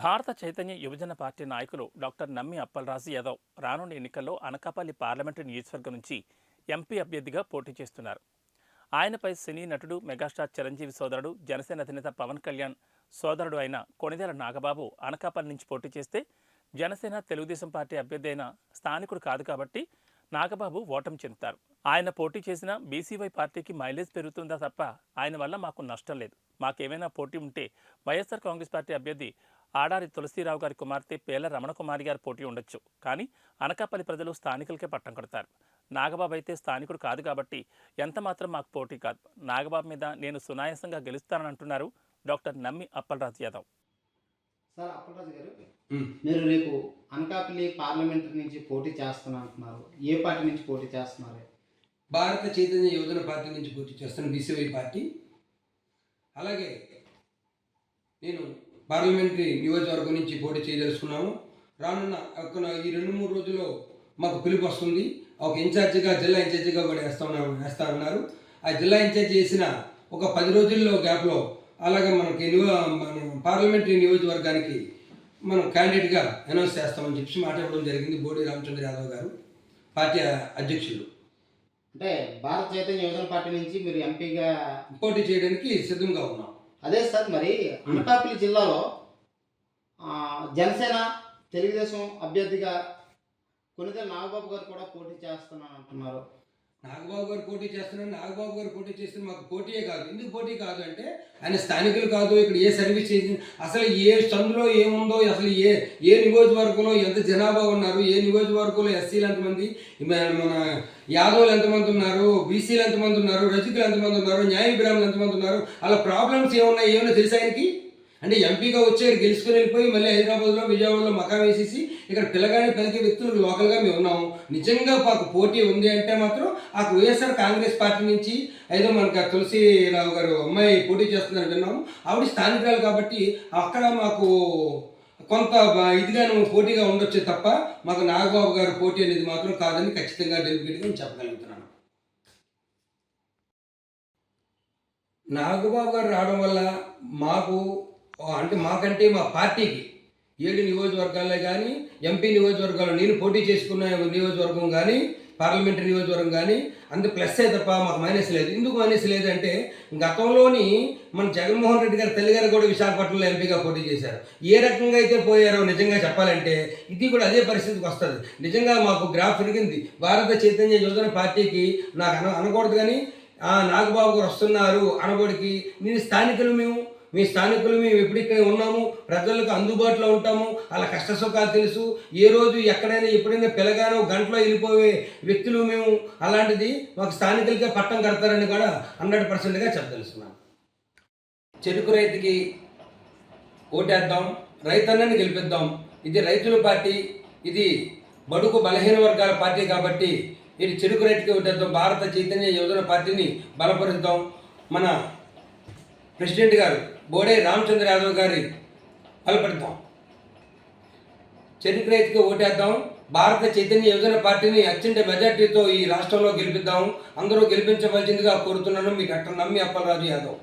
భారత చైతన్య యువజన పార్టీ నాయకులు డాక్టర్ నమ్మి అప్పలరాజు యాదవ్ రానున్న ఎన్నికల్లో అనకాపల్లి పార్లమెంటు నియోజకవర్గం నుంచి ఎంపీ అభ్యర్థిగా పోటీ చేస్తున్నారు. ఆయనపై సినీ నటుడు మెగాస్టార్ చిరంజీవి సోదరుడు జనసేన అధినేత పవన్ కళ్యాణ్ సోదరుడు అయిన కొణిదెల నాగబాబు అనకాపల్లి నుంచి పోటీ చేస్తే జనసేన తెలుగుదేశం పార్టీ అభ్యర్థి అయిన స్థానికుడు కాదు కాబట్టి నాగబాబు ఓటమి చెందుతారు. ఆయన పోటీ చేసిన బీసీవై పార్టీకి మైలేజ్ పెరుగుతుందా తప్ప ఆయన వల్ల మాకు నష్టం లేదు. మాకేమైనా పోటీ ఉంటే వైఎస్ఆర్ కాంగ్రెస్ పార్టీ అభ్యర్థి ఆడారి తులసీరావు గారి కుమార్తె పేల రమణకుమారి గారి పోటీ ఉండొచ్చు. కానీ అనకాపల్లి ప్రజలు స్థానికులకే పట్టం కడతారు. నాగబాబు అయితే స్థానికుడు కాదు కాబట్టి ఎంత మాత్రం మాకు పోటీ కాదు. నాగబాబు మీద నేను సునాయాసంగా గెలుస్తానని అంటున్నారు డాక్టర్ నమ్మి అప్పలరాజు యాదవ్. సార్ అప్పలరాజు గారు, మీరు రేపు అనకాపల్లి పార్లమెంట్ నుంచి పోటీ చేస్తున్నా అంటున్నారు. ఏ పార్టీ నుంచి పోటీ చేస్తున్నారు? భారత చైతన్య యువజన పార్టీ నుంచి పోటీ చేస్తున్న బీసీవై పార్టీ. అలాగే నేను పార్లమెంటరీ నియోజకవర్గం నుంచి పోటీ చేయదలుచుకున్నాము. రానున్న ఈ 2-3 రోజుల్లో మాకు పిలుపు వస్తుంది. ఒక ఇన్ఛార్జిగా జిల్లా ఇన్ఛార్జిగా కూడా వేస్తా ఉన్నారు. ఆ జిల్లా ఇన్ఛార్జ్ చేసిన ఒక 10 రోజుల్లో గ్యాప్లో అలాగే మనకి మన పార్లమెంటరీ నియోజకవర్గానికి మనం క్యాండిడేట్గా అనౌన్స్ చేస్తామని చెప్పి మాట ఇవ్వడం జరిగింది బోడి రామచంద్ర యాదవ్ గారు, పార్టీ అధ్యక్షులు. అంటే భారత చైతన్య యువజన పార్టీ నుంచి మీరు ఎంపీగా పోటీ చేయడానికి సిద్ధంగా ఉన్నాం. అదే సార్, మరి అనకాపల్లి జిల్లాలో జనసేన తెలుగుదేశం అభ్యర్థిగా కొణిదెల నాగబాబు గారు కూడా పోటీ చేస్తున్నాను అంటున్నారు. నాగబాబు గారు పోటీ చేస్తున్నారు. నాగబాబు గారు పోటీ చేస్తే మాకు పోటీయే కాదు. ఎందుకు పోటీ కాదు అంటే ఆయన స్థానికులు కాదు. ఇక్కడ ఏ సర్వీస్ చేసి అసలు ఏ సందులో ఏముందో, అసలు ఏ నియోజకవర్గంలో ఎంత జనాభా ఉన్నారు, ఏ నియోజకవర్గంలో ఎస్సీలు ఎంతమంది, మన యాదవులు ఎంతమంది ఉన్నారు, బీసీలు ఎంతమంది ఉన్నారు, రజకులు ఎంతమంది ఉన్నారు, న్యాయ బ్రాహ్మణులు ఎంతమంది ఉన్నారు, అలా ప్రాబ్లమ్స్ ఏమున్నాయి ఏమన్నా తెలుసా ఆయనకి? అంటే ఎంపీగా వచ్చి గెలుచుకుని వెళ్ళిపోయి మళ్ళీ హైదరాబాద్లో విజయవాడలో మకాం వేసేసి ఇక్కడ పిల్లగాని పలికే వ్యక్తులకు లోకల్గా మేము ఉన్నాము. నిజంగా మాకు పోటీ ఉంది అంటే మాత్రం ఆ వైఎస్ఆర్ కాంగ్రెస్ పార్టీ నుంచి ఏదో మనకు తులసిరావు గారు అమ్మాయి పోటీ చేస్తుందని విన్నాము. ఆవిడ స్థానికురాలు కాబట్టి అక్కడ మాకు కొంత ఇదిగాను పోటీగా ఉండొచ్చు తప్ప మాకు నాగబాబు గారు పోటీ అనేది మాత్రం కాదని ఖచ్చితంగా డెలిగేట్గా చెప్పగలుగుతున్నాను. నాగబాబు గారు రావడం వల్ల మాకంటే మా పార్టీకి 7 నియోజకవర్గాల్లో కానీ ఎంపీ నియోజకవర్గాల్లో నేను పోటీ చేసుకున్న నియోజకవర్గం కానీ పార్లమెంటరీ నియోజకవర్గం కానీ అంత ప్లస్ అయితే తప్ప మాకు మైనస్ లేదు. ఎందుకు మైనస్ లేదంటే గతంలోని మన జగన్మోహన్ రెడ్డి గారి తల్లిగారు కూడా విశాఖపట్నంలో ఎంపీగా పోటీ చేశారు. ఏ రకంగా అయితే పోయారో నిజంగా చెప్పాలంటే ఇది కూడా అదే పరిస్థితికి వస్తుంది. నిజంగా మాకు గ్రాఫ్ పెరిగింది. భారత చైతన్య యువజన పార్టీకి నాకు అనకూడదు కానీ నాగబాబు గారు వస్తున్నారు అనబడికి మీ స్థానికులు మేము ఎప్పటికైనా ఉన్నాము, ప్రజలకు అందుబాటులో ఉంటాము, అలా కష్ట సుఖాలు తెలుసు. ఏ రోజు ఎక్కడైనా ఎప్పుడైనా పిల్లగానో గంటలో వెళ్ళిపోయే వ్యక్తులు మేము. అలాంటిది మాకు స్థానికులకే పట్టం కడతారని కూడా 100%గా చెప్పదలుచున్నాను. చెరుకు రైతుకి ఓటేద్దాం, రైతన్నని గెలిపిద్దాం. ఇది రైతుల పార్టీ, ఇది బడుగు బలహీన వర్గాల పార్టీ కాబట్టి ఇది చెరుకు రైతుకి ఓటేద్దాం. భారత చైతన్య యువజన పార్టీని బలపరుద్దాం. మన ప్రెసిడెంట్ గారు బోడే రామచంద్ర యాదవ్ గారి బలపడతాం. చెరుకు రైతుకి ఓటేద్దాం. భారత చైతన్య యువజన పార్టీని అత్యంత మెజార్టీతో ఈ రాష్ట్రంలో గెలిపిద్దాం. అందరూ గెలిపించవలసిందిగా కోరుతున్నాను. మీ డాక్టర్ నమ్మి అప్పలరాజు యాదవ్.